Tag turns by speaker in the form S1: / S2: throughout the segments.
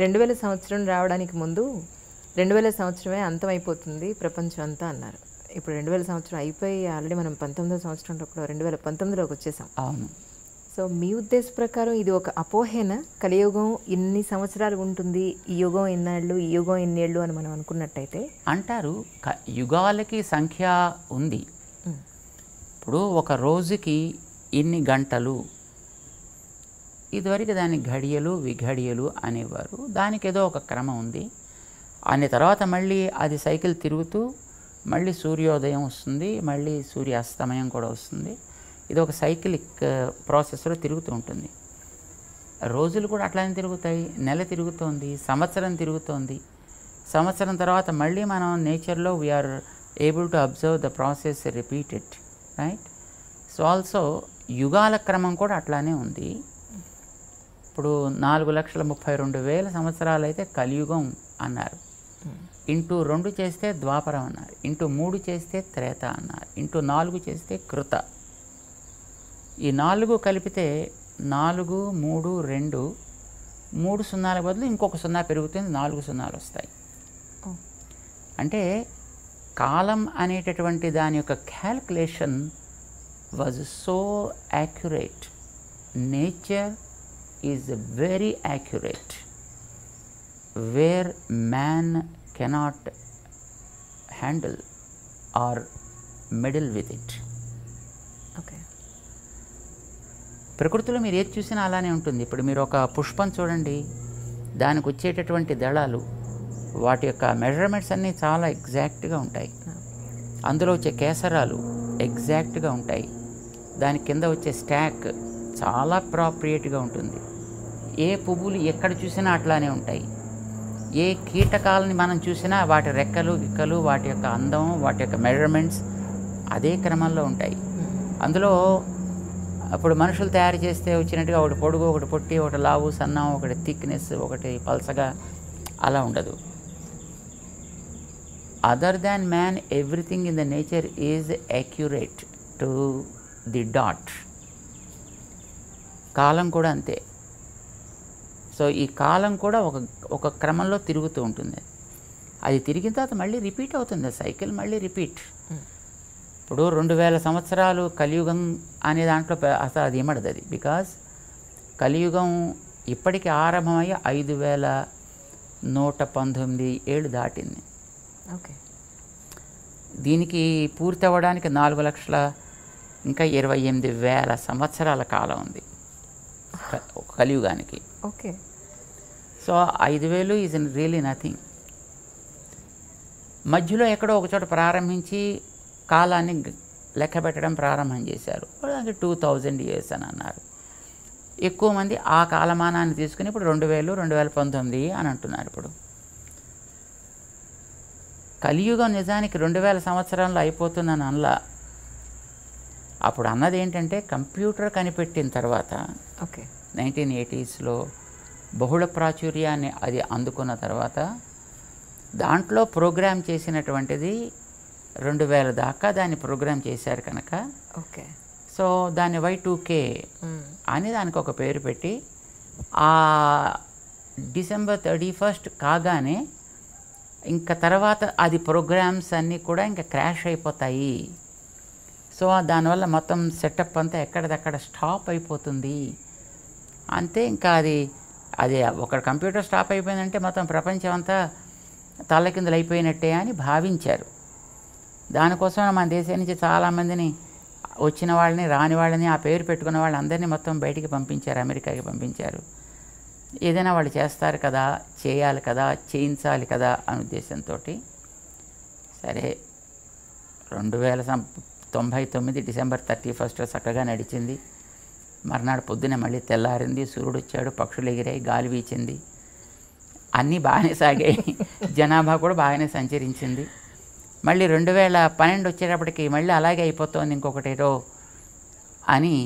S1: 2000 సంవత్సరం రావడానికి ముందు 2000 సంవత్సరమే అంతమైపోతుంది ప్రపంచం అంతా అన్నారు. ఇప్పుడు 2000 సంవత్సరం అయిపోయి ఆల్రెడీ మనం 19వ సంవత్సరంలో 2019లోకి వచ్చేసాం.
S2: అవును.
S1: సో మీ ఉద్దేశ ప్రకారం ఇది ఒక అపోహేనా? కలియుగం ఇన్ని సంవత్సరాలు ఉంటుంది, ఈ యుగం ఇన్నాళ్ళు, ఈ యుగం ఇన్నేళ్ళు అని మనం అనుకున్నట్టయితే?
S2: అంటారు యుగాలకి సంఖ్య ఉంది. ఇప్పుడు ఒక రోజుకి ఇన్ని గంటలు, ఇదివరకు దాన్ని ఘడియలు విఘడియలు అనేవారు. దానికి ఏదో ఒక క్రమం ఉంది. అనే తర్వాత మళ్ళీ అది సైకిల్ తిరుగుతూ మళ్ళీ సూర్యోదయం వస్తుంది, మళ్ళీ సూర్యాస్తమయం కూడా వస్తుంది. ఇది ఒక సైకిలిక్ ప్రాసెస్లో తిరుగుతూ ఉంటుంది. రోజులు కూడా అట్లానే తిరుగుతాయి. నెల తిరుగుతోంది, సంవత్సరం తిరుగుతోంది. సంవత్సరం తర్వాత మళ్ళీ మనం నేచర్లో we are able to observe the process repeated, right? So also యుగాల క్రమం కూడా అట్లానే ఉంది. ఇప్పుడు 4,32,000 సంవత్సరాలు అయితే కలియుగం అన్నారు. ఇంటూ 2 చేస్తే ద్వాపరం అన్నారు. ఇంటూ 3 చేస్తే త్రేత అన్నారు. ఇంటూ 4 చేస్తే కృత. ఈ 4 కలిపితే 4, 3, 2, 3 సున్నాల బదులు ఇంకొక సున్నా పెరుగుతుంది, 4 సున్నాలు వస్తాయి. అంటే కాలం అనేటటువంటి దాని యొక్క calculation was so accurate. Nature is very accurate, wear man cannot handle are meddle with it.
S1: Okay.
S2: ప్రకృతిలో మీరు ఏది చూసినా అలానే ఉంటుంది. ఇప్పుడు మీరు ఒక పుష్పం చూడండి, దానికి వచ్చేటటువంటి దళాలు, వాటి యొక్క మెజర్మెంట్స్ అన్నీ చాలా ఎగ్జాక్ట్గా ఉంటాయి. అందులో వచ్చే కేసరాలు ఎగ్జాక్ట్గా ఉంటాయి. దాని కింద వచ్చే స్టాక్ చాలా ప్రాప్రియేట్గా ఉంటుంది. ఏ పువ్వులు ఎక్కడ చూసినా అట్లానే ఉంటాయి. ఏ కీటకాలని మనం చూసినా వాటి రెక్కలు గిక్కలు, వాటి యొక్క అందం, వాటి యొక్క మెజర్మెంట్స్ అదే క్రమంలో ఉంటాయి. అందులో అప్పుడు మనుషులు తయారు చేస్తే వచ్చినట్టుగా ఒకటి పొడుగు, ఒకటి పొట్టి, ఒకటి లావు సన్నం, ఒకటి థిక్నెస్, ఒకటి పల్సగా అలా ఉండదు. Other than man everything in the nature is accurate to the dot. కాలం కూడా అంతే. సో ఈ కాలం కూడా ఒక క్రమంలో తిరుగుతూ ఉంటుంది. అది తిరిగిన తర్వాత మళ్ళీ రిపీట్ అవుతుంది. సైకిల్ మళ్ళీ రిపీట్. ఇప్పుడు 2000 సంవత్సరాలు కలియుగం అనే దాంట్లో అసలు అది ఏమడదు. అది బికాజ్ కలియుగం ఇప్పటికి ఆరంభమయ్యి 5,119 ఏళ్ళు దాటింది.
S1: ఓకే.
S2: దీనికి పూర్తి అవ్వడానికి 4,28,000 సంవత్సరాల కాలం ఉంది కలియుగానికి.
S1: Okay.
S2: So 5,000 is really nothing. మధ్యలో ఎక్కడో ఒకచోట ప్రారంభించి కాలాన్ని లెక్క పెట్టడం ప్రారంభం చేశారు. దానికి 2,000 years అని అన్నారు. ఎక్కువ మంది ఆ కాలమానాన్ని తీసుకుని ఇప్పుడు 2000, 2019 అని అంటున్నారు. ఇప్పుడు కలియుగం నిజానికి 2000 సంవత్సరంలో అయిపోతుందని అనలా. అప్పుడు అన్నది ఏంటంటే కంప్యూటర్ కనిపెట్టిన తర్వాత,
S1: ఓకే,
S2: 1980sలో బహుళ ప్రాచుర్యాన్ని అది అందుకున్న తర్వాత దాంట్లో ప్రోగ్రామ్ చేసినటువంటిది 2000 దాకా దాన్ని ప్రోగ్రామ్ చేశారు కనుక,
S1: ఓకే,
S2: సో దాన్ని Y2K అని దానికి ఒక పేరు పెట్టి, ఆ December 31st కాగానే ఇంకా తర్వాత అది ప్రోగ్రామ్స్ అన్నీ కూడా ఇంకా క్రాష్ అయిపోతాయి. సో దానివల్ల మొత్తం సెటప్ అంతా ఎక్కడిదక్కడ స్టాప్ అయిపోతుంది. అంతే, ఇంకా అది ఒక కంప్యూటర్ స్టాప్ అయిపోయిందంటే మొత్తం ప్రపంచం అంతా తల్లకిందులు అయిపోయినట్టే అని భావించారు. దానికోసం మన దేశం నుంచి చాలామందిని, వచ్చిన వాళ్ళని రాని వాళ్ళని, ఆ పేరు పెట్టుకున్న వాళ్ళందరినీ మొత్తం బయటికి పంపించారు, అమెరికాకి పంపించారు. ఏదైనా వాళ్ళు చేస్తారు కదా, చేయాలి కదా, చేయించాలి కదా అనే ఉద్దేశంతో. సరే, 2099 December 31st చక్కగా నడిచింది. మర్నాడు పొద్దునే మళ్ళీ తెల్లారింది, సూర్యుడు వచ్చాడు, పక్షులు ఎగిరాయి, గాలి వీచింది, అన్నీ బాగానే సాగాయి. జనాభా కూడా బాగానే సంచరించింది. మళ్ళీ 2012 వచ్చేటప్పటికి మళ్ళీ అలాగే అయిపోతుంది ఇంకొకటేటో అని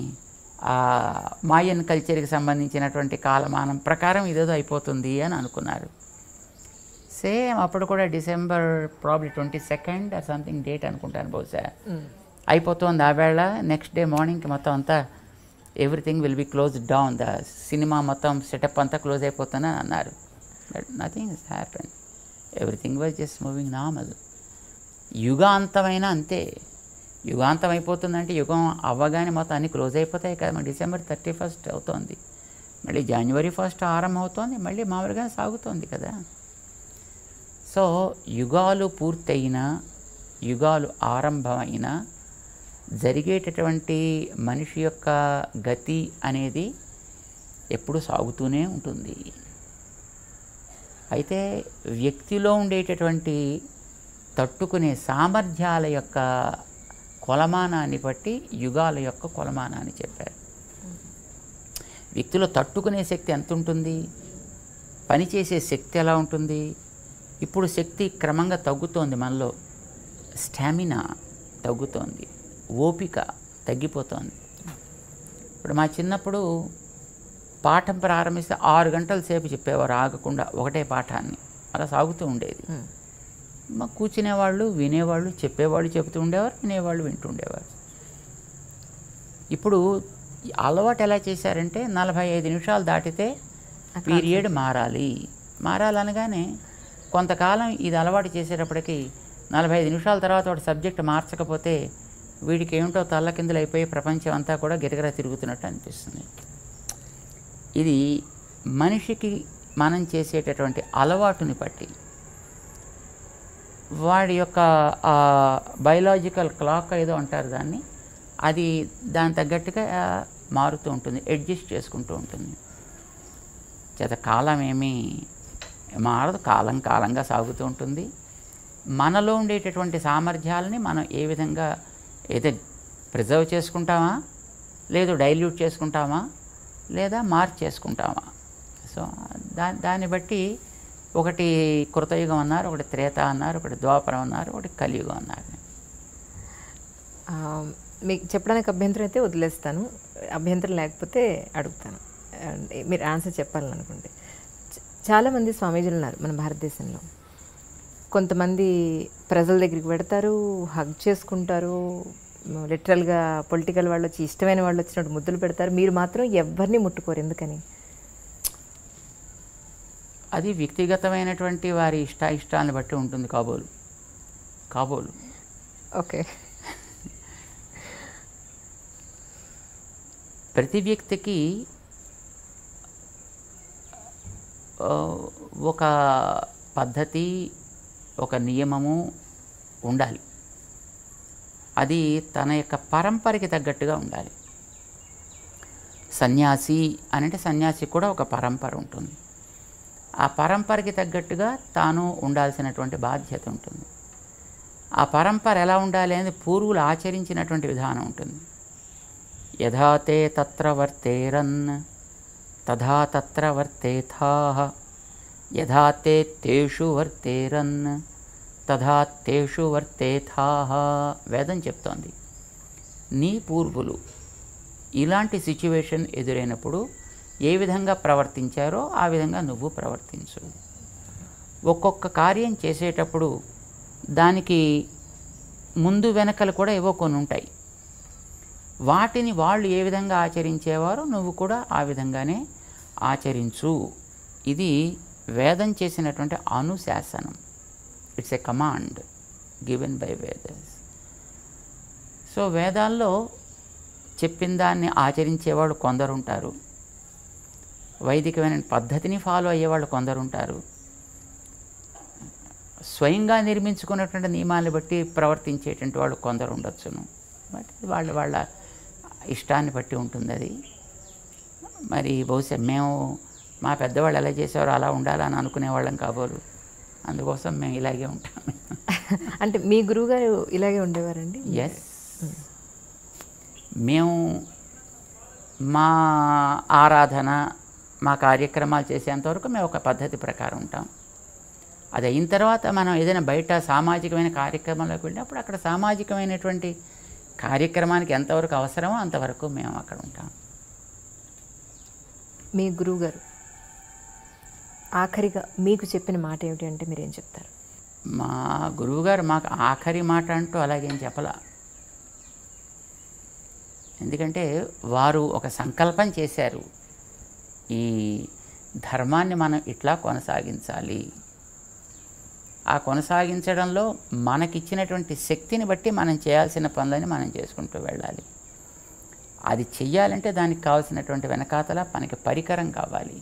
S2: మాయన్ కల్చర్కి సంబంధించినటువంటి కాలమానం ప్రకారం ఇదేదో అయిపోతుంది అని అనుకున్నారు. సేమ్ అప్పుడు కూడా December probably 22nd or something date అనుకుంటాను బహుశా, అయిపోతుంది. ఆ వేళ నెక్స్ట్ డే మార్నింగ్కి మొత్తం అంతా everything will be close down, the cinema మొత్తం సెటప్ అంతా క్లోజ్ అయిపోతుందని అన్నారు. But nothing is happen, everything was just moving normal. యుగాంతమైన అంతే. యుగాంతం అయిపోతుందంటే యుగం అవ్వగానే మొత్తం అన్నీ క్లోజ్ అయిపోతాయి కదా. మన December 31 అవుతోంది, మళ్ళీ January 1 ఆరంభం అవుతోంది, మళ్ళీ మామూలుగా సాగుతోంది కదా. సో యుగాలు పూర్తయినా, యుగాలు ఆరంభమైనా జరిగేటటువంటి మనిషి యొక్క గతి అనేది ఎప్పుడు సాగుతూనే ఉంటుంది. అయితే వ్యక్తిలో ఉండేటటువంటి తట్టుకునే సామర్థ్యాల యొక్క కొలమానాన్ని బట్టి యుగాల యొక్క కొలమానాన్ని చెప్పారు. వ్యక్తిలో తట్టుకునే శక్తి ఎంత ఉంటుంది, పనిచేసే శక్తి ఎలా ఉంటుంది. ఇప్పుడు శక్తి క్రమంగా తగ్గుతోంది, మనలో స్టామినా తగ్గుతోంది, ఓపిక తగ్గిపోతోంది. ఇప్పుడు మా చిన్నప్పుడు పాఠం ప్రారంభిస్తే 6 గంటల సేపు చెప్పేవారు ఆగకుండా ఒకటే పాఠాన్ని, అలా సాగుతూ ఉండేది. మా కూర్చునేవాళ్ళు, వినేవాళ్ళు, చెప్పేవాళ్ళు చెబుతూ ఉండేవారు, వినేవాళ్ళు వింటూ ఉండేవారు. ఇప్పుడు అలవాటు ఎలా చేశారంటే 45 నిమిషాలు దాటితే పీరియడ్ మారాలనగానే కొంతకాలం ఇది అలవాటు చేసేటప్పటికి 45 నిమిషాల తర్వాత వాడు సబ్జెక్ట్ మార్చకపోతే వీడికి ఏమిటో తల్లకిందులు అయిపోయి ప్రపంచం అంతా కూడా గిరగిరా తిరుగుతున్నట్టు అనిపిస్తుంది. ఇది మనిషికి మనం చేసేటటువంటి అలవాటుని బట్టి వాడి యొక్క బయలాజికల్ క్లాక్ ఏదో అంటారు దాన్ని, అది దాని తగ్గట్టుగా మారుతూ ఉంటుంది, అడ్జస్ట్ చేసుకుంటూ ఉంటుంది. చేత కాలం ఏమీ మారదు, కాలంగా సాగుతూ ఉంటుంది. మనలో ఉండేటటువంటి సామర్థ్యాలని మనం ఏ విధంగా అయితే ప్రిజర్వ్ చేసుకుంటామా, లేదు డైల్యూట్ చేసుకుంటామా, లేదా మార్చేసుకుంటామా. సో దాన్ని బట్టి ఒకటి కృతయుగం అన్నారు, ఒకటి త్రేత అన్నారు, ఒకటి ద్వాపరం అన్నారు, ఒకటి కలియుగం అన్నారు.
S1: మీకు చెప్పడానికి అభ్యంతరం అయితే వదిలేస్తాను, అభ్యంతరం లేకపోతే అడుగుతాను, మీరు ఆన్సర్ చెప్పాలని అనుకుంటే. చాలామంది స్వామీజీలు ఉన్నారు మన భారతదేశంలో. కొంతమంది ప్రజల దగ్గరికి పెడతారు, హగ్ చేసుకుంటారు, లిటరల్గా పొలిటికల్ వాళ్ళు వచ్చి ఇష్టమైన వాళ్ళు వచ్చినట్టు ముద్దులు పెడతారు. మీరు మాత్రం ఎవరిని ముట్టుకోరు, ఎందుకని?
S2: అది వ్యక్తిగతమైనటువంటి వారి ఇష్టాలను బట్టి ఉంటుంది కాబోలు.
S1: ఓకే.
S2: ప్రతి వ్యక్తికి ఒక పద్ధతి, ఒక నియమము ఉండాలి. అది తన యొక్క పరంపరకి తగ్గట్టుగా ఉండాలి. సన్యాసి అంటే సన్యాసికి కూడా ఒక పరంపర ఉంటుంది. ఆ పరంపరకి తగ్గట్టుగా తాను ఉండాల్సినటువంటి బాధ్యత ఉంటుంది. ఆ పరంపర ఎలా ఉండాలి అనేది పూర్వులు ఆచరించినటువంటి విధానం ఉంటుంది. యథా తే తత్ర వర్తేరన్ తథా తత్ర వర్తేథాః, యథా తే తేషు వర్తేరన్ తథా తేషు వర్తేథాః. వేదం చెప్తోంది, నీ పూర్వులు ఇలాంటి సిచ్యువేషన్ ఎదురైనప్పుడు ఏ విధంగా ప్రవర్తించారో ఆ విధంగా నువ్వు ప్రవర్తించు. ఒక్కొక్క కార్యం చేసేటప్పుడు దానికి ముందు వెనకలు కూడా ఏవో కొన్ని ఉంటాయి. వాటిని వాళ్ళు ఏ విధంగా ఆచరించేవారో నువ్వు కూడా ఆ విధంగానే ఆచరించు. ఇది వేదం చేసినటువంటి అనుశాసనం. It's a command given by Vedas. So వేదాల్లో చెప్పిన దాన్ని ఆచరించేవాళ్ళు కొందరుంటారు, వైదికమైన పద్ధతిని ఫాలో అయ్యేవాళ్ళు కొందరుంటారు, స్వయంగా నిర్మించుకున్నటువంటి నియమాలను బట్టి ప్రవర్తించేటువంటి వాళ్ళు కొందరు ఉండొచ్చును. బట్ వాళ్ళ ఇష్టాన్ని బట్టి ఉంటుంది అది. మరి బహుశా మేము మా పెద్దవాళ్ళు ఎలా చేసేవారో అలా ఉండాలని అనుకునేవాళ్ళం కాబోలు, అందుకోసం మేము ఇలాగే ఉంటాం.
S1: అంటే మీ గురువుగారు ఇలాగే ఉండేవారండి?
S2: ఎస్, మేము మా ఆరాధన, మా కార్యక్రమాలు చేసేంతవరకు మేము ఒక పద్ధతి ప్రకారం ఉంటాం. అది అయిన తర్వాత మనం ఏదైనా బయట సామాజికమైన కార్యక్రమాల్లోకి వెళ్ళినప్పుడు అక్కడ సామాజికమైనటువంటి కార్యక్రమానికి ఎంతవరకు అవసరమో అంతవరకు మేము అక్కడ ఉంటాం.
S1: మీ గురువుగారు ఆఖరిగా మీకు చెప్పిన మాట ఏమిటి అంటే మీరేం చెప్తారు?
S2: మా గురువుగారు మాకు ఆఖరి మాట అంటూ అలాగేం చెప్పలా. ఎందుకంటే వారు ఒక సంకల్పం చేశారు. ఈ ధర్మాన్ని మనం ఇట్లా కొనసాగించాలి. ఆ కొనసాగించడంలో మనకిచ్చినటువంటి శక్తిని బట్టి మనం చేయాల్సిన పనులని మనం చేసుకుంటూ వెళ్ళాలి. అది చెయ్యాలంటే దానికి కావాల్సినటువంటి వెనకాతల మనకి పరికరం కావాలి,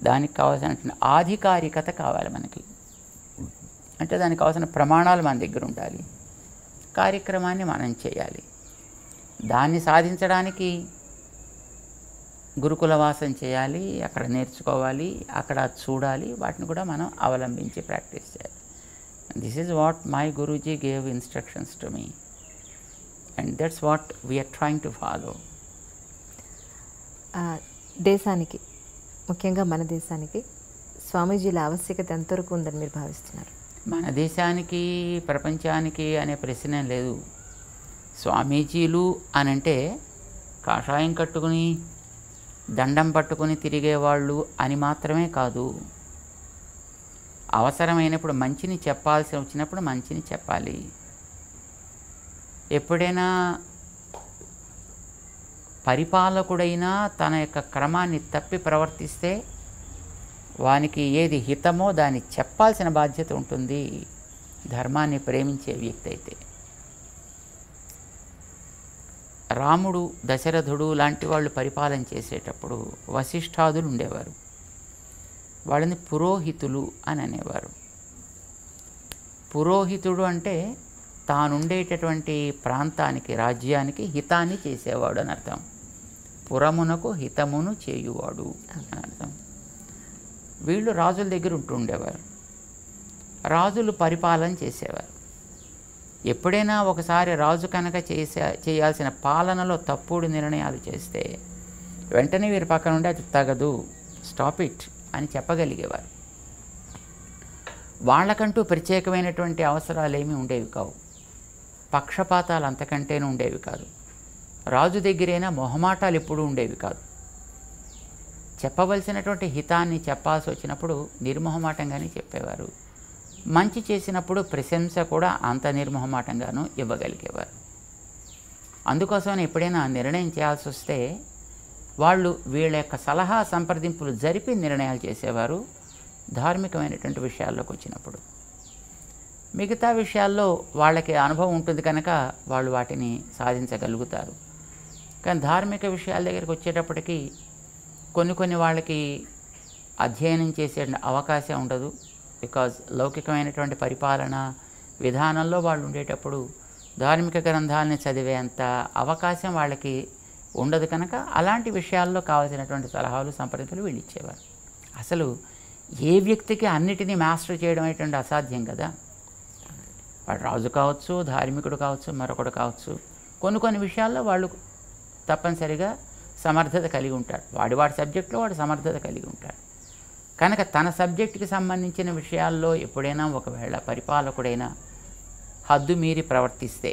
S2: దానికి కావాల్సినటువంటి ఆధికారికత కావాలి మనకి. అంటే దానికి కావాల్సిన ప్రమాణాలు మన దగ్గర ఉండాలి, కార్యక్రమాన్ని మనం చేయాలి. దాన్ని సాధించడానికి గురుకులవాసం చేయాలి, అక్కడ నేర్చుకోవాలి, అక్కడ చూడాలి, వాటిని కూడా మనం అవలంబించి ప్రాక్టీస్ చేయాలి. This is what my Guruji gave instructions to me and that's what we are trying to follow.
S1: దేశానికి, ముఖ్యంగా మన దేశానికి స్వామీజీల ఆవశ్యకత ఎంతవరకు ఉందని మీరు భావిస్తున్నారు?
S2: మన దేశానికి, ప్రపంచానికి అనే ప్రశ్నే లేదు. స్వామీజీలు అనంటే కాషాయం కట్టుకుని దండం పట్టుకుని తిరిగేవాళ్ళు అని మాత్రమే కాదు. అవసరమైనప్పుడు మంచిని చెప్పాల్సి వచ్చినప్పుడు మంచిని చెప్పాలి. ఎప్పుడైనా పరిపాలకుడైనా తన యొక్క క్రమాన్ని తప్పి ప్రవర్తిస్తే వానికి ఏది హితమో దాన్ని చెప్పాల్సిన బాధ్యత ఉంటుంది, ధర్మాన్ని ప్రేమించే వ్యక్తి అయితే. రాముడు, దశరథుడు లాంటి వాళ్ళు పరిపాలన చేసేటప్పుడు వశిష్ఠాదులు ఉండేవారు. వాళ్ళని పురోహితులు అని అనేవారు. పురోహితుడు అంటే తానుండేటటువంటి ప్రాంతానికి, రాజ్యానికి హితాన్ని చేసేవాడు అని అర్థం. పురమునకు హితమును చేయువాడు అని అర్థం. వీళ్ళు రాజుల దగ్గర ఉంటుండేవారు, రాజులు పరిపాలన చేసేవారు. ఎప్పుడైనా ఒకసారి రాజు కనుక చేయాల్సిన పాలనలో తప్పుడు నిర్ణయాలు చేస్తే వెంటనే వీరి పక్కన ఉండి అది తగదు, స్టాప్ ఇట్ అని చెప్పగలిగేవారు. వాళ్ళకంటూ ప్రత్యేకమైనటువంటి అవసరాలు ఏమీ ఉండేవి కావు, పక్షపాతాలు అంతకంటేనూ ఉండేవి కాదు. రాజు దగ్గరైనా మొహమాటాలు ఎప్పుడూ ఉండేవి కాదు. చెప్పవలసినటువంటి హితాన్ని చెప్పాల్సి వచ్చినప్పుడు నిర్మొహమాటంగానే చెప్పేవారు. మంచి చేసినప్పుడు ప్రశంస కూడా అంత నిర్మొహమాటంగానూ ఇవ్వగలిగేవారు. అందుకోసమని ఎప్పుడైనా నిర్ణయం చేయాల్సి వస్తే వాళ్ళు వీళ్ళ యొక్క సలహా సంప్రదింపులు జరిపి నిర్ణయాలు చేసేవారు ధార్మికమైనటువంటి విషయాల్లోకి వచ్చినప్పుడు. మిగతా విషయాల్లో వాళ్ళకి అనుభవం ఉంటుంది కనుక వాళ్ళు వాటిని సాధించగలుగుతారు. కానీ ధార్మిక విషయాల దగ్గరికి వచ్చేటప్పటికి కొన్ని వాళ్ళకి అధ్యయనం చేసే అవకాశం ఉండదు. బికాజ్ లౌకికమైనటువంటి పరిపాలన విధానంలో వాళ్ళు ఉండేటప్పుడు ధార్మిక గ్రంథాలని చదివేంత అవకాశం వాళ్ళకి ఉండదు కనుక అలాంటి విషయాల్లో కావాల్సినటువంటి సలహాలు, సంప్రదింపులు వీళ్ళు ఇచ్చేవారు. అసలు ఏ వ్యక్తికి అన్నిటినీ మాస్టర్ చేయడం అనేటువంటి అసాధ్యం కదా. వాడు రాజు కావచ్చు, ధార్మికుడు కావచ్చు, మరొకడు కావచ్చు. కొన్ని విషయాల్లో వాళ్ళు తప్పనిసరిగా సమర్థత కలిగి ఉంటాడు. వాడి సబ్జెక్టులో వాడు సమర్థత కలిగి ఉంటాడు కనుక తన సబ్జెక్టుకి సంబంధించిన విషయాల్లో ఎప్పుడైనా ఒకవేళ పరిపాలకుడైనా హద్దు మీరి ప్రవర్తిస్తే,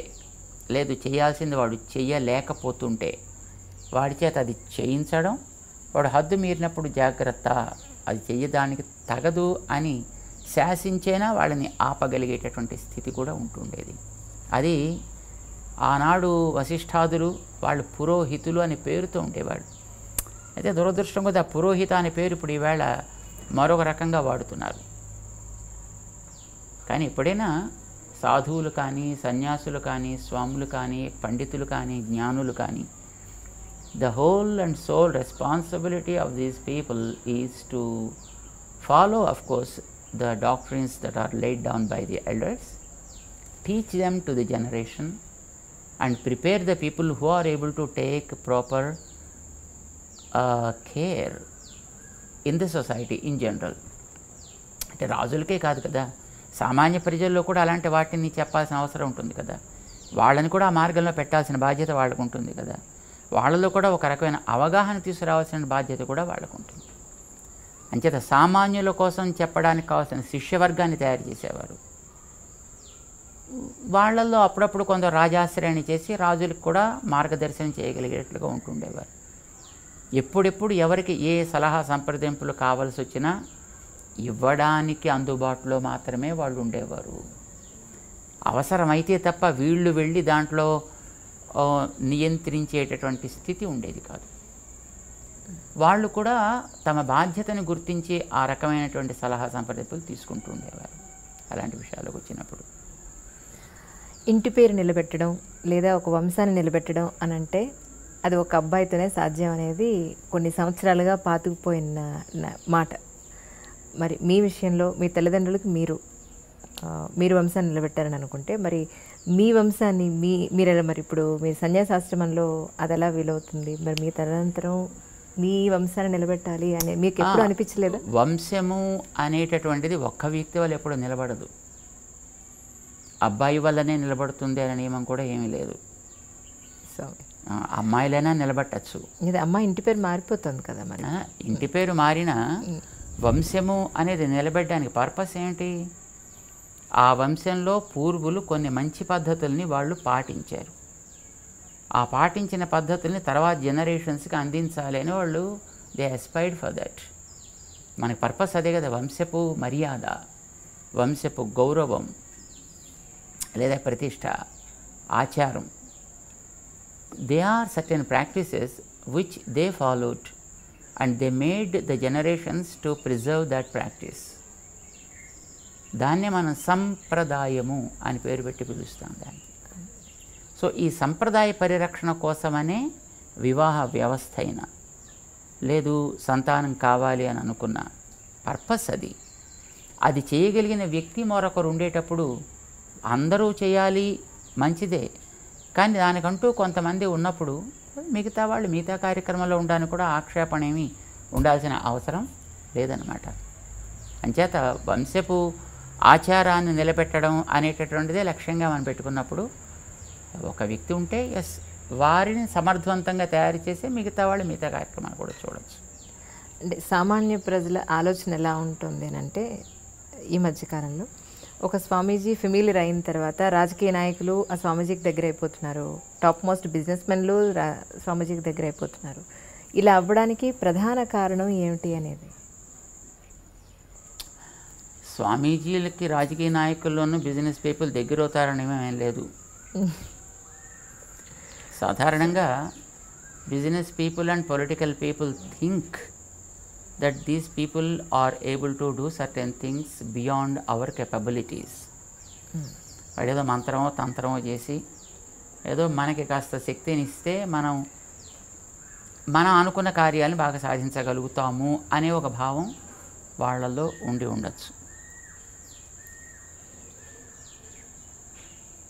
S2: లేదు చేయాల్సింది వాడు చెయ్యలేకపోతుంటే వాడి చేత అది చేయించడం, వాడు హద్దు మీరినప్పుడు జాగ్రత్త, అది చెయ్యడానికి తగదు అని శాసించేనా వాళ్ళని ఆపగలిగేటటువంటి స్థితి కూడా ఉంటుండేది. అది ఆనాడు వశిష్ఠాదులు వాళ్ళు పురోహితులు అనే పేరుతో ఉండేవాడు. అయితే దురదృష్టం కొద్ది ఆ పురోహిత అనే పేరు ఇప్పుడు ఈవేళ మరొక రకంగా వాడుతున్నారు. కానీ ఎప్పుడైనా సాధువులు కానీ, సన్యాసులు కానీ, స్వాములు కానీ, పండితులు కానీ, జ్ఞానులు కానీ, the whole and sole responsibility of these people is to follow, of course, the doctrines that are laid down by the elders, teach them to the generation and prepare the people who are able to take proper care in the society in general. అంటే రాజులకే కాదు కదా, సామాన్య ప్రజల్లో కూడా అలాంటి వాటిని చెప్పాల్సిన అవసరం ఉంటుంది కదా. వాళ్ళని కూడా ఆ మార్గంలో పెట్టాల్సిన బాధ్యత వాళ్ళకు ఉంటుంది కదా. వాళ్ళలో కూడా ఒక రకమైన అవగాహన తీసుకురావాల్సిన బాధ్యత కూడా వాళ్ళకు ఉంటుంది. అంచేత సామాన్యుల కోసం చెప్పడానికి కావాల్సిన శిష్యవర్గాన్ని తయారు చేసేవారు. వాళ్ళల్లో అప్పుడప్పుడు కొందరు రాజాశ్రయాన్ని చేసి రాజులకు కూడా మార్గదర్శనం చేయగలిగేట్లుగా ఉంటుండేవారు. ఎప్పుడెప్పుడు ఎవరికి ఏ సలహా సంప్రదింపులు కావాల్సి వచ్చినా ఇవ్వడానికి అందుబాటులో మాత్రమే వాళ్ళు ఉండేవారు. అవసరమైతే తప్ప వీళ్ళు వెళ్ళి దాంట్లో నియంత్రించేటటువంటి స్థితి ఉండేది కాదు. వాళ్ళు కూడా తమ బాధ్యతను గుర్తించి ఆ రకమైనటువంటి సలహా సంప్రదింపులు తీసుకుంటూ ఉండేవారు అలాంటి విషయాలకు వచ్చినప్పుడు.
S1: ఇంటి పేరు నిలబెట్టడం లేదా ఒక వంశాన్ని నిలబెట్టడం అని అంటే అది ఒక అబ్బాయితోనే సాధ్యం అనేది కొన్ని సంవత్సరాలుగా పాతుకుపోయిన మాట. మరి మీ విషయంలో మీ తల్లిదండ్రులకి మీరు వంశాన్ని నిలబెట్టారని అనుకుంటే మరి మీ వంశాన్ని మీరెలా మరి ఇప్పుడు మీ సన్యాసాశ్రమంలో అది ఎలా వీలవుతుంది? మరి మీ తదనంతరం మీ వంశాన్ని నిలబెట్టాలి అని మీకు ఎప్పుడు అనిపించలేదా?
S2: వంశము అనేటటువంటిది ఒక్క వ్యక్తి వల్ల ఎప్పుడు నిలబడదు. అబ్బాయి వల్లనే నిలబడుతుంది అనే నియమం కూడా ఏమీ లేదు.
S1: సో
S2: అమ్మాయిలైనా నిలబట్టచ్చు.
S1: ఇది అమ్మాయి ఇంటి పేరు మారిపోతుంది కదా. మరి
S2: ఇంటి పేరు మారినా వంశము అనేది నిలబెట్టడానికి పర్పస్ ఏంటి? ఆ వంశంలో పూర్వులు కొన్ని మంచి పద్ధతుల్ని వాళ్ళు పాటించారు. ఆ పాటించిన పద్ధతుల్ని తర్వాత జనరేషన్స్కి అందించాలి అని వాళ్ళు దే అస్పైర్డ్ ఫర్ దట్. మనకి పర్పస్ అదే కదా, వంశపు మర్యాద, వంశపు గౌరవం లేదా ప్రతిష్ట, ఆచారం. They are certain practices which they followed and they made the generations to preserve that practice. దాన్నే మనం సంప్రదాయము అని పేరు పెట్టి పిలుస్తాం దాన్ని. సో ఈ సంప్రదాయ పరిరక్షణ కోసమనే వివాహ వ్యవస్థ అయినా లేదు సంతానం కావాలి అని అనుకున్న పర్పస్ అది. అది చేయగలిగిన వ్యక్తి మరొకరు ఉండేటప్పుడు అందరూ చేయాలి మంచిదే, కానీ దానికంటూ కొంతమంది ఉన్నప్పుడు మిగతా వాళ్ళు మిగతా కార్యక్రమంలో ఉండడానికి కూడా ఆక్షేపణ ఏమీ ఉండాల్సిన అవసరం లేదన్నమాట. అంచేత వంశపు ఆచారాన్ని నిలబెట్టడం అనేటటువంటిదే లక్ష్యంగా మనం పెట్టుకున్నప్పుడు ఒక వ్యక్తి ఉంటే ఎస్ వారిని సమర్థవంతంగా తయారు చేసి మిగతా వాళ్ళు మిగతా కార్యక్రమాలు కూడా చూడవచ్చు.
S1: అంటే సామాన్య ప్రజల ఆలోచన ఎలా ఉంటుంది అని అంటే ఈ మధ్యకాలంలో ఒక స్వామీజీ ఫెమిలియర్ అయిన తర్వాత రాజకీయ నాయకులు ఆ స్వామీజీకి దగ్గర అయిపోతున్నారు, టాప్ మోస్ట్ బిజినెస్ మెన్లు స్వామీజీకి దగ్గర అయిపోతున్నారు. ఇలా అవ్వడానికి ప్రధాన కారణం ఏమిటి అనేది?
S2: స్వామీజీలకి రాజకీయ నాయకుల్లోనూ బిజినెస్ పీపుల్ దగ్గర అవుతారని ఏం లేదు. సాధారణంగా business people and political people think that these people are able to do certain things beyond our capabilities. వాడేదో మంత్రమో తంత్రమో చేసి ఏదో మనకి కాస్త శక్తిని ఇస్తే మనం అనుకున్న కార్యాలను బాగా సాధించగలుగుతాము అనే ఒక భావం వాళ్ళల్లో ఉండి ఉండొచ్చు.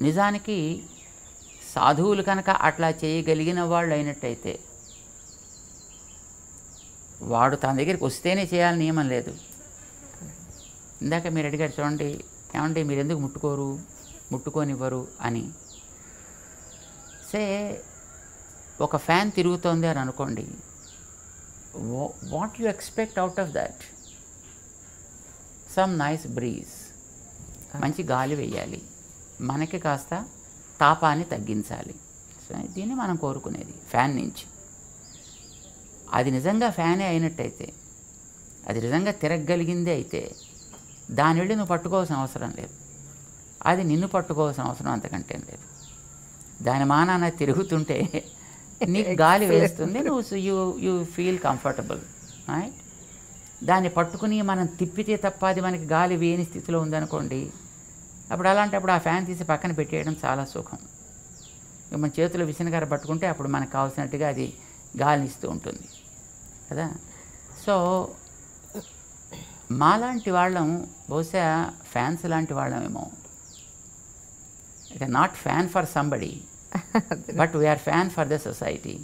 S2: నిజానికి సాధువులు కనుక అట్లా చేయగలిగిన వాళ్ళు అయినట్టయితే వాడు తన దగ్గరికి వస్తేనే చేయాలని నియమం లేదు. ఇందాక మీరు అడిగారు చూడండి, ఏమంటే మీరు ఎందుకు ముట్టుకోనివ్వరు అని. సే ఒక ఫ్యాన్ తిరుగుతోంది అని అనుకోండి, what you expect out of that? Some nice breeze, మంచి గాలి వేయాలి, మనకి కాస్త తాపాన్ని తగ్గించాలి. సో దీన్ని మనం కోరుకునేది ఫ్యాన్ నుంచి. అది నిజంగా ఫ్యానే అయినట్టయితే, అది నిజంగా తిరగగలిగిందే అయితే దాని వెళ్ళి నువ్వు పట్టుకోవాల్సిన అవసరం లేదు. అది నిన్ను పట్టుకోవాల్సిన అవసరం అంతకంటే లేదు. దాని మానాన తిరుగుతుంటే నీకు గాలి వేస్తుంది, నువ్వు యూ ఫీల్ కంఫర్టబుల్, రైట్? దాన్ని పట్టుకుని మనం తిప్పితే తప్ప అది మనకి గాలి వేయని స్థితిలో ఉందనుకోండి, అప్పుడు అలాంటప్పుడు ఆ ఫ్యాన్ తీసి పక్కన పెట్టేయడం చాలా సుఖం. మన చేతిలో విసనకర్ర పట్టుకుంటే అప్పుడు మనకు కావాల్సినట్టుగా అది గాలినిస్తూ ఉంటుంది కదా. సో మాలాంటి వాళ్ళం బహుశా ఫ్యాన్స్ లాంటి వాళ్ళమేమో. It not fan for somebody but we are fan for the society.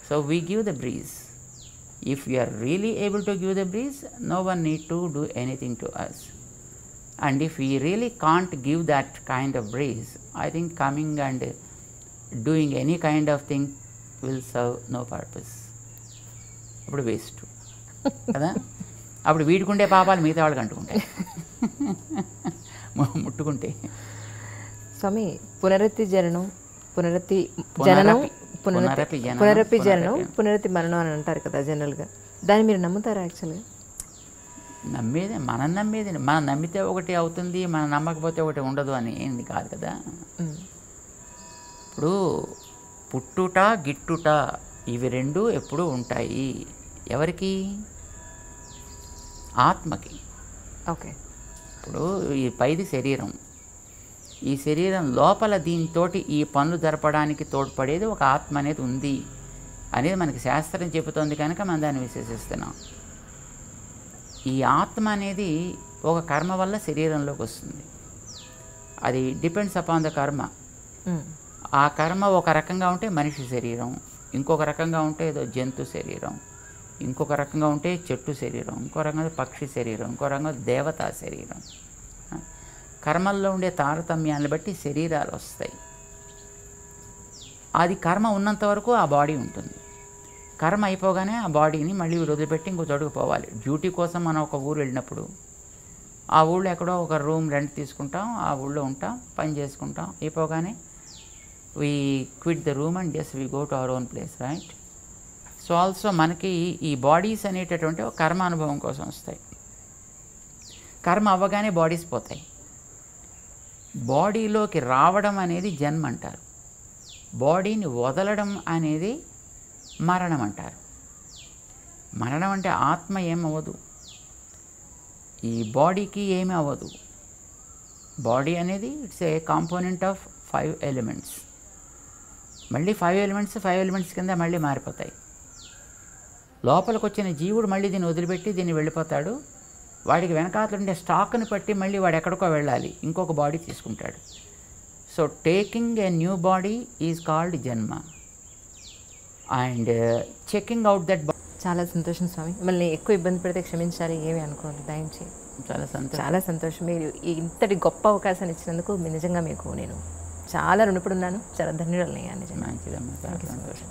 S2: So we give the breeze. If we are really able to give the breeze, no one need to do anything to us. And if we really can't give that kind of breeze, I think coming and doing any kind of thing will serve no purpose. అప్పుడు waste కదా. అప్పుడు వీడుకుంటే పాపాలు మిగతా వాళ్ళకి అంటుకుంటాయి ముట్టుకుంటే.
S1: స్వామి, పునరపి జననం, పునరపి మరణం అని అంటారు కదా జనరల్గా. దాన్ని మీరు నమ్ముతారా? యాక్చువల్గా
S2: నమ్మేది మనం నమ్మితే ఒకటి అవుతుంది, మనం నమ్మకపోతే ఒకటి ఉండదు అని ఏంది కాదు కదా. ఇప్పుడు పుట్టుట గిట్టుట ఇవి రెండు ఎప్పుడూ ఉంటాయి. ఎవరికి? ఆత్మకి.
S1: ఓకే.
S2: ఇప్పుడు ఈ పైది శరీరం, ఈ శరీరం లోపల దీంతోటి ఈ పనులు జరపడానికి తోడ్పడేది ఒక ఆత్మ అనేది ఉంది అనేది మనకి శాస్త్రం చెబుతోంది కనుక మనం దాన్ని విశ్వసిస్తున్నాం. ఈ ఆత్మ అనేది ఒక కర్మ వల్ల శరీరంలోకి వస్తుంది. అది డిపెండ్స్ అపాన్ ద కర్మ. ఆ కర్మ ఒక రకంగా ఉంటే మనిషి శరీరం, ఇంకొక రకంగా ఉంటే ఏదో జంతు శరీరం, ఇంకొక రకంగా ఉంటే చెట్టు శరీరం, ఇంకో రకంగా పక్షి శరీరం, ఇంకో రకంగా దేవతా శరీరం. కర్మల్లో ఉండే తారతమ్యాన్ని బట్టి శరీరాలు వస్తాయి. అది కర్మ ఉన్నంత వరకు ఆ బాడీ ఉంటుంది. కర్మ అయిపోగానే ఆ బాడీని మళ్ళీ వదిలిపెట్టి ఇంకో చోటుకు పోవాలి. డ్యూటీ కోసం మనం ఒక ఊరు వెళ్ళినప్పుడు ఆ ఊళ్ళో ఎక్కడో ఒక రూమ్ రెంట్ తీసుకుంటాం, ఆ ఊళ్ళో ఉంటాం, పని చేసుకుంటాం. అయిపోగానే we quit the room and just we go to our own place, right? So also మనకి ఈ బాడీస్ అనేటటువంటి ఒక కర్మ అనుభవం కోసం వస్తాయి. కర్మ అవ్వగానే బాడీస్ పోతాయి. బాడీలోకి రావడం అనేది జన్మ అంటారు, బాడీని వదలడం అనేది మరణం అంటారు. మరణం అంటే ఆత్మ ఏమవ్వదు, ఈ బాడీకి ఏమీ అవ్వదు. బాడీ అనేది it's a component of 5 elements. మళ్ళీ 5 ఎలిమెంట్స్ కింద మళ్ళీ మారిపోతాయి. లోపలికి వచ్చిన జీవుడు మళ్ళీ దీన్ని వదిలిపెట్టి దీన్ని వెళ్ళిపోతాడు. వాడికి వెనకాతలు ఉండే స్టాక్ని బట్టి మళ్ళీ వాడు ఎక్కడికో వెళ్ళాలి, ఇంకొక బాడీ తీసుకుంటాడు. So taking a new body is called జన్మ అండ్ చెకింగ్ అవుట్ దట్.
S1: చాలా సంతోషం స్వామి. మిమ్మల్ని ఎక్కువ ఇబ్బంది పెడితే క్షమించాలి, ఏమి అనుకోండి దయించి. చాలా సంతోషం. మీరు ఇంతటి గొప్ప అవకాశాన్ని ఇచ్చినందుకు నిజంగా మీకు నేను చాలా రుణపడి ఉన్నాను. చాలా ధన్యవాదాలు. నిజంగా సంతోషం.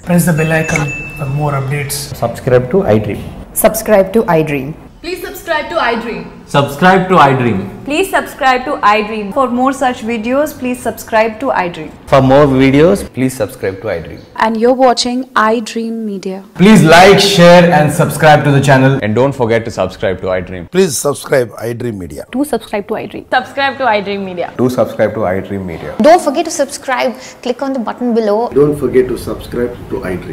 S3: Press the bell icon for more updates.
S4: Subscribe to iDream.
S5: Subscribe to iDream.
S6: Please subscribe to iDream.
S4: Subscribe to iDream.
S5: Please subscribe to iDream. For more such videos, please subscribe to iDream.
S4: For more videos, please subscribe to iDream.
S7: And you're watching iDream Media.
S8: Please like, share and subscribe to the channel.
S4: And don't forget to subscribe to iDream.
S9: Please subscribe iDream Media.
S7: Do subscribe to iDream.
S6: Subscribe to iDream Media.
S4: Do subscribe to iDream Media.
S10: Don't forget to subscribe. Click on the button below.
S9: Don't forget to subscribe to iDream.